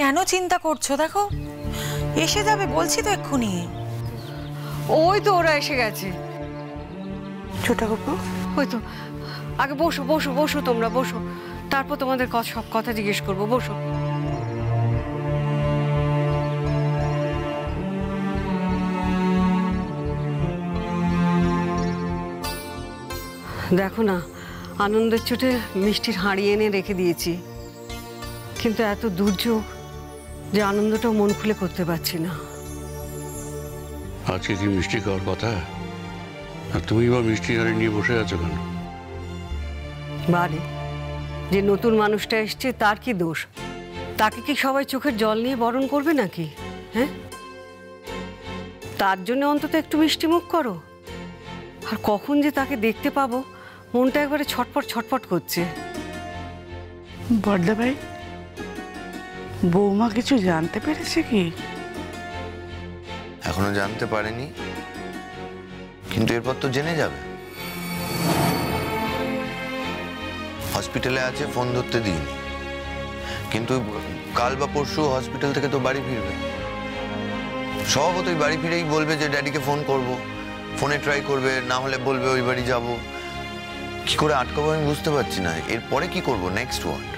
কেন চিন্তা করছো? দেখো এসে যাবে, বলছি তো এক্ষুনি। ওই তো ওরা এসে গেছে। ছোট কাকু, ওই তো। আগে বসো বসো বসো, তোমরা বসো, তারপর তোমাদের সব কথা জিজ্ঞেস করবো। বসো। দেখো না, আনন্দের চোটে মিষ্টির হাঁড়ি এনে রেখে দিয়েছি, কিন্তু এত দুর্যোগ যে আনন্দটাও মন খুলে করতে পারছি না। আজকে কি মিষ্টি খাওয়ার কথা, আর তুমি বা মিষ্টি হাঁড়ি নিয়ে বসে আছো কেন? বারে যে নতুন মানুষটা এসছে তার কি দোষ? তাকে কি সবাই চোখের জল নিয়ে বরণ করবে নাকি? হ্যাঁ, তার জন্য অন্তত একটু মিষ্টি মুখ করো। আর কখন যে তাকে দেখতে পাবো, মনটা একবারে ছটফট ছটফট করছে। বড়দা ভাই, বৌমা কিছু জানতে পেরেছে কি? এখনো জানতে পারেনি, কিন্তু এরপর তো জেনে যাবে। হসপিটালে আছে, ফোন ধরতে দিইনি, কিন্তু কাল বা পরশু হসপিটাল থেকে তো বাড়ি ফিরবে। স্বভাবতই বাড়ি ফিরেই বলবে যে ড্যাডিকে ফোন করব, ফোনে ট্রাই করবে, না হলে বলবে ওই বাড়ি যাব। কি করে আটকাবো আমি বুঝতে পারছি না। এরপরে কি করব, নেক্সট ওয়াট?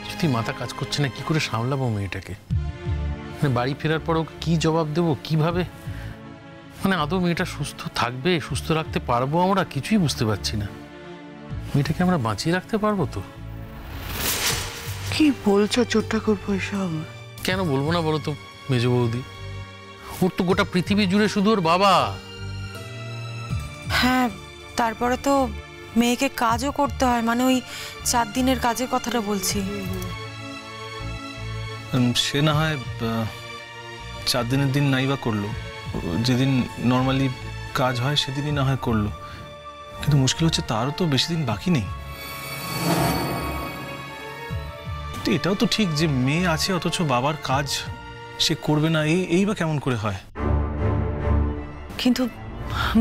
যদি মাথা কাজ করছে না, কি করে সামলাবো মেয়েটাকে? মানে বাড়ি ফেরার পর ওকে কি জবাব দেবো, কিভাবে? মানে আদৌ মেয়েটা সুস্থ থাকবে, সুস্থ রাখতে পারবো আমরা? কিছুই বুঝতে পারছি না। মেয়েটাকে আমরা বাঁচিয়ে রাখতে পারবো তো? কি বলছো ছোট্ট করবো এসব? কেন বলবো না বলো তো মেজ বৌদি? ওর তো গোটা পৃথিবী জুড়ে শুধু ওর বাবা। হ্যাঁ, তারপরে তো মেয়েকে কাজও করতে হয়, মানে ওই 4 দিনের কাজের কথাটা বলছি। সে না হয় 4 দিনের দিন নাই বা করলো, যেদিন নর্মালি কাজ হয় সেদিনই না হয় করলো, কিন্তু মুশকিল হচ্ছে তারও তো বেশি দিন বাকি নেই। কিন্তু এটাও তো ঠিক যে মেয়ে আছে অথচ বাবার কাজ সে করবে না, এই বা কেমন করে হয়? কিন্তু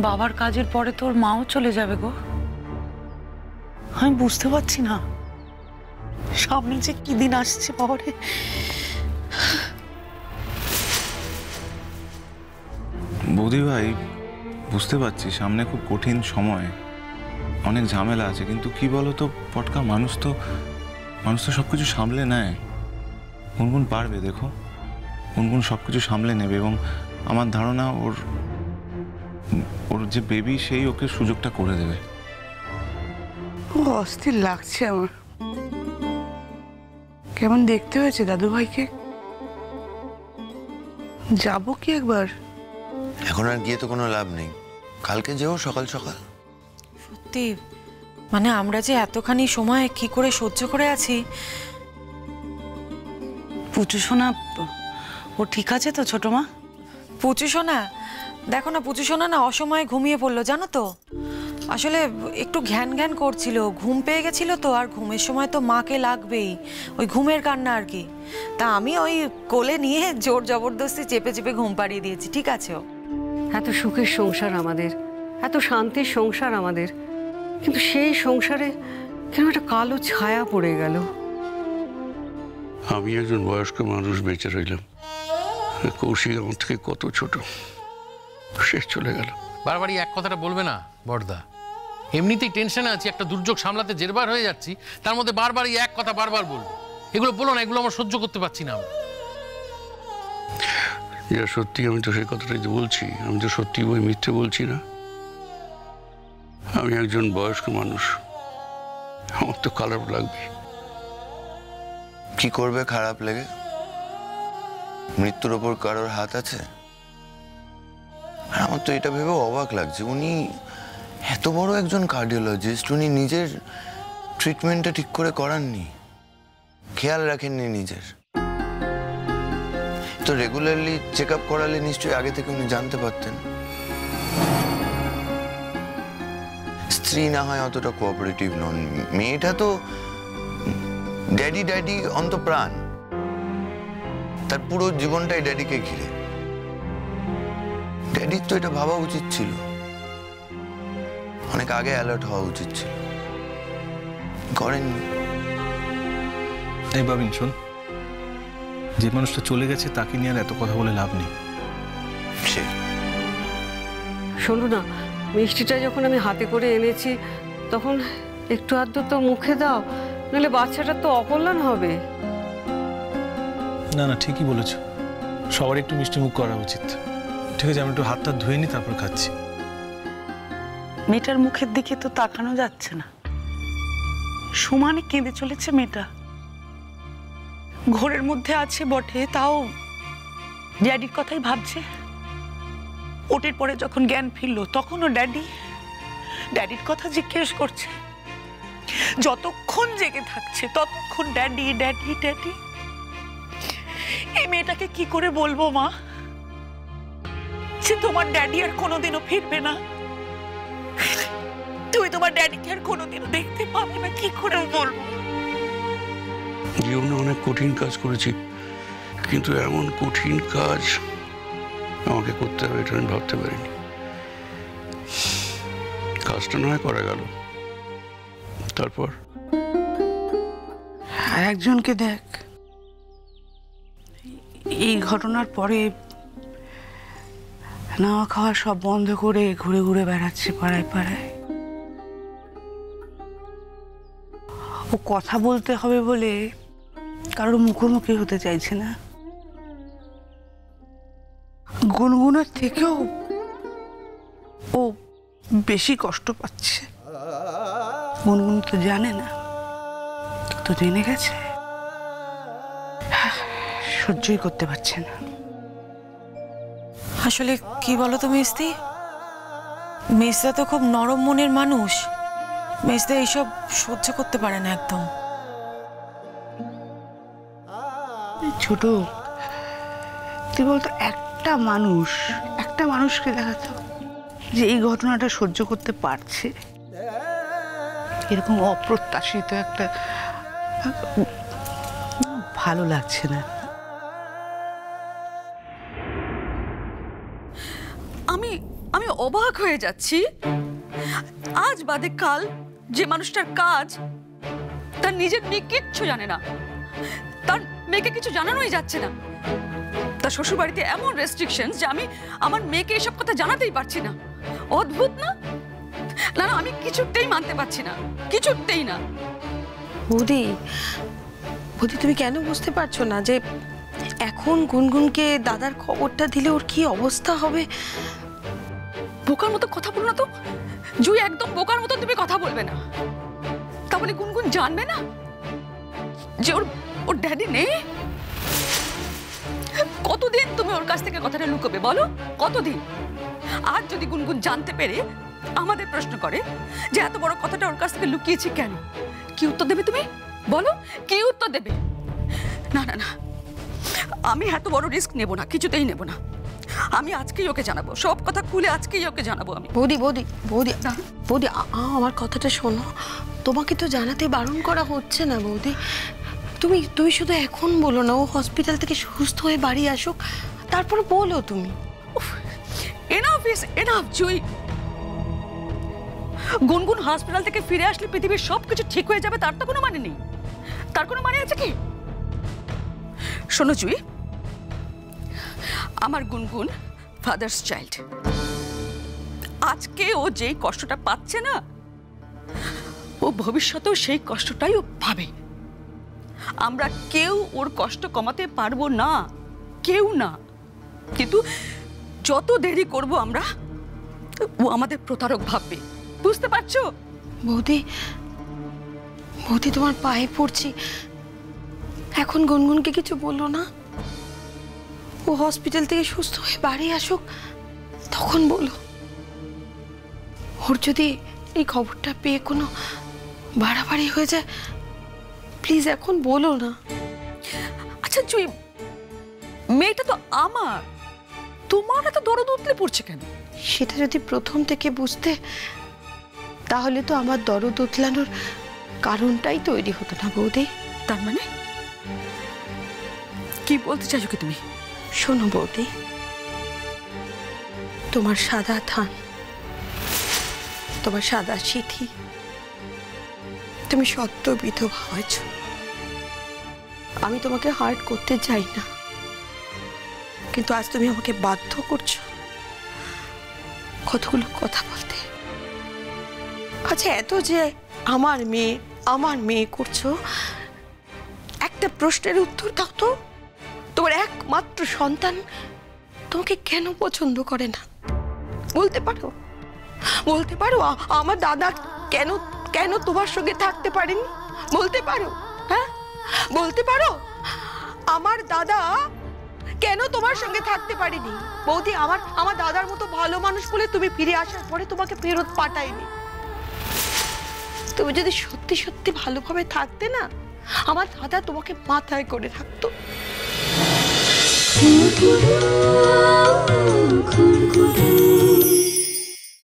বাবার কাজের পরে তোর মাও চলে যাবে গো। আমি বুঝতে পারছি না সামনে যে কি দিন আসছে বাবারে। বৌদি ভাই, বুঝতে পারছি সামনে খুব কঠিন সময়, অনেক ঝামেলা আছে, কিন্তু কি বলো তো পটকা, মানুষ তো সবকিছু সামলে নেয়। গুনগুন পারবে, দেখো গুনগুন সবকিছু সামলে নেবে, এবং আমার ধারণা ওর যে বেবি সেই ওকে সুযোগটা করে দেবে। ও অস্থির লাগছে আমার। কেমন দেখতে হয়েছে দাদু ভাইকে। যাবো কি একবার? এখন আর গিয়ে তো কোনো লাভ নেই, কালকে যেও সকাল সকাল। সত্যি, মানে আমরা যে এতখানি সময় কি করে সহ্য করে আছি। পুচু সোনা ও ঠিক আছে তো ছোট মা? পুচু সোনা, দেখো না, পুচু সোনা না অসময়ে ঘুমিয়ে পড়লো জানো তো। আসলে একটু ঘ্যান ঘ্যান করছিল, ঘুম পেয়ে গেছিল তো, আর ঘুমের সময় তো মাকে লাগবেই, ওই ঘুমের কান্না আর কি। তা আমি ওই কোলে নিয়ে জোর জবরদস্তি চেপে চেপে ঘুম পাড়িয়ে দিয়েছি। ঠিক আছে? এত সুখের সংসার আমাদের, এত শান্তির সংসার আমাদের, কিন্তু সেই সংসারে কেন একটা কালো ছায়া পড়ে গেল। আমি একজন বয়স্ক মানুষ বেঁচে রইলাম, কৌশিক আমার থেকে কত ছোট, সে চলে গেল। বারবারই এক কথাটা বলবে না বড়দা। এমনিতেই টেনশনে আছি, একটা দুর্যোগ সামলাতে জেরবার হয়ে যাচ্ছি, তার মধ্যে বারবারই এক কথা বারবার বলবো। এগুলো বলো না, এগুলো আমার সহ্য করতে পারছি না। যা সত্যি আমি তো সেই কথাটাই তো বলছি, আমি তো সত্যি বই মিথ্যে বলছি না। আমি একজন বয়স্ক মানুষ, আমার তো খারাপ লাগবে। কি করবে খারাপ লেগে? মৃত্যুর ওপর কারোর হাত আছে? আর আমার তো এটা ভেবে অবাক লাগছে, উনি এত বড় একজন কার্ডিওলজিস্ট, উনি নিজের ট্রিটমেন্টটা ঠিক করে করাননি, খেয়াল রাখেননি নিজের। তো রেগুলারলি চেক আপ করালে নিশ্চয়ই আগে থেকে উনি জানতে পারতেন। স্ত্রী না হয় অতটা কোঅপারেটিভ নন, মেয়েটা তো ড্যাডি ড্যাডি অন্তপ্রাণ, তার পুরো জীবনটাই ড্যাডিকে ঘিরে। ড্যাডির তো এটা ভাবা উচিত ছিল, অনেক আগে অ্যালার্ট হওয়া উচিত ছিল, করেননি। এই বাবিন শোন, যে মানুষটা চলে গেছে তাকে নিয়ে আর এত কথা বলে লাভ নেই। শোনো না, মিষ্টিটা যখন আমি হাতে করে এনেছি তখন একটু আধটু তো মুখে দাও, নাহলে বাচ্চাটা তো অকল্যাণ হবে। না না, ঠিকই বলেছ, সবার একটু মিষ্টি মুখ করা উচিত। ঠিক আছে, আমি একটু হাতটা ধুয়ে নিই, তারপর খাচ্ছি। মেয়েটার মুখের দিকে তো তাকানো যাচ্ছে না, সমানে কেঁদে চলেছে মেয়েটা। ঘোরের মধ্যে আছে বটে, তাও ড্যাডির কথাই ভাবছে। ওটের পরে যখন জ্ঞান ফিরলো তখনও ড্যাডির কথা জিজ্ঞেস করছে। যতক্ষণ জেগে থাকছে ততক্ষণ ড্যাডি ড্যাডি ড্যাডি। এই মেয়েটাকে কি করে বলবো মা যে তোমার ড্যাডি আর কোনোদিনও ফিরবে না? তুই তোমার ড্যাডিকে আর কোনোদিনও দেখতে পাবে না, কি করে বলবো? জীবনে অনেক কঠিন কাজ করেছি, কিন্তু এমন কঠিন কাজ আমাকে করতে হবে এটা আমি ভাবতে পারিনি। কাজটা নয় করা গেল, তারপর আর একজনকে দেখ, এই ঘটনার পরে নাওয়া খাওয়া সব বন্ধ করে ঘুরে ঘুরে বেড়াচ্ছে পাড়ায় পাড়ায়। ও কথা বলতে হবে বলে কারোর মুখোমুখি হতে চাইছে না। গুনগুনের থেকেও ও বেশি কষ্ট পাচ্ছে। গুনগুন তো জানে না, তো জেনে গেছে, সহ্যই করতে পারছে না। আসলে কি বলো তো মিস্তি, মেজদা তো খুব নরম মনের মানুষ। মেজদা এইসব সহ্য করতে পারে না একদম। ছোট, তুই বলতো একটা মানুষকে দেখাতো যে এই ঘটনাটা সহ্য করতে পারছে। এরকম অপ্রত্যাশিত একটা, ভালো লাগছে না। আমি অবাক হয়ে যাচ্ছি। আজ বাদে কাল যে মানুষটার কাজ তার নিজের মেয়ে কিচ্ছু জানে না, তার মেয়েকে কিছু জানানোই যাচ্ছে না। তার শ্বশুর বাড়িতে এমন রেস্ট্রিকশন যে আমি আমার মেয়েকে এসব কথা জানাতেই পারছি না। অদ্ভুত না? না না, আমি কিছুতেই মানতে পারছি না, কিছুতেই না। বৌদি, তুমি কেন বুঝতে পারছো না যে এখন গুনগুনকে দাদার খবরটা দিলে ওর কি অবস্থা হবে? বোকার মতো কথা বলো না তো জুই, একদম বোকার মতো তুমি কথা বলবে না। তাহলে গুনগুন জানবে না যে ওর ড্যাডি নেই? কতদিন তুমি ওর কাছ থেকে কথাটা লুকোবে বলো? কতদিন? আজ যদি গুনগুন জানতে পেরে আমাদের প্রশ্ন করে যে এত বড় কথাটা ওর কাছ থেকে লুকিয়েছি কেন, কি উত্তর দেবে তুমি বলো? কি উত্তর দেবে? না না না, আমি এত বড় রিস্ক নেব না, কিছুতেই নেব না। আমি আজকেই ওকে জানাবো, সব কথা খুলে আজকেই ওকে জানাবো আমি। বৌদি, আমার কথাটা শোনো। তোমাকে তো জানাতে বারণ করা হচ্ছে না বৌদি। তুমি শুধু এখন বলো না, ও হসপিটাল থেকে সুস্থ হয়ে বাড়ি আসুক, তারপর বলো তুমি। এনাফ ইজ এনাফ জুই। গুনগুন হসপিটাল থেকে ফিরে আসলে পৃথিবীর সবকিছু ঠিক হয়ে যাবে তার তো কোনো মানে নেই। তার কোনো মানে আছে কি? শোনো জুই, আমার গুনগুন ফাদার্স চাইল্ড। আজকে ও যেই কষ্টটা পাচ্ছে না, ও ভবিষ্যতেও সেই কষ্টটাই ও পাবে। আমরা কেউ ওর কষ্ট কমাতে পারবো না, কেউ না। কিন্তু যত দেরি করব আমরা, ও আমাদের প্রতারক ভাববে। বুঝতে পারছো? বৌদি, তোমার পায়ে পড়ছি, এখন গুনগুনকে কিছু বলো না। ও হসপিটাল থেকে সুস্থ হয়ে বাড়ি আসুক, তখন বলো। ওর যদি এই খবরটা পেয়ে কোনো বাড়াবাড়ি হয়ে যায়, প্লিজ এখন বলো না। আচ্ছা জুই, মেয়েটা তো আমার, তোমার এত দরদ উতলে পড়ছে কেন? সেটা যদি প্রথম থেকে বুঝতে, তাহলে তো আমার দরদ উতলানোর কারণটাই তৈরি হতো না বৌদি। তার মানে কি বলতে চাইছো কি তুমি? শোনো বৌদি, তোমার সাদা থান, তোমার সাদা সিথি, তুমি সদ্য বিধবা হয়েছ। আমি তোমাকে হার্ট করতে চাই না, কিন্তু আজ তুমি আমাকে বাধ্য করছো কতগুলো কথা বলতে। আচ্ছা, এত যে আমার মেয়ে করছো, একটা প্রশ্নের উত্তর দাও তো। তোমার একমাত্র সন্তান তোমাকে কেন পছন্দ করে না? বলতে পারো? বলতে পারো আমার দাদা কেন কেন তোমার সঙ্গে থাকতে পারেনি? বলতে পারো? হ্যাঁ, বলতে পারো আমার দাদা কেন তোমার সঙ্গে থাকতে পারেনি? বৌদি, আমার দাদার মতো ভালো মানুষ বলে তুমি ফিরে আসার পরে তোমাকে ফেরত পাঠায়নি। তুমি যদি সত্যি সত্যি ভালোভাবে থাকতে না, আমার দাদা তোমাকে মাথায় করে থাকতো।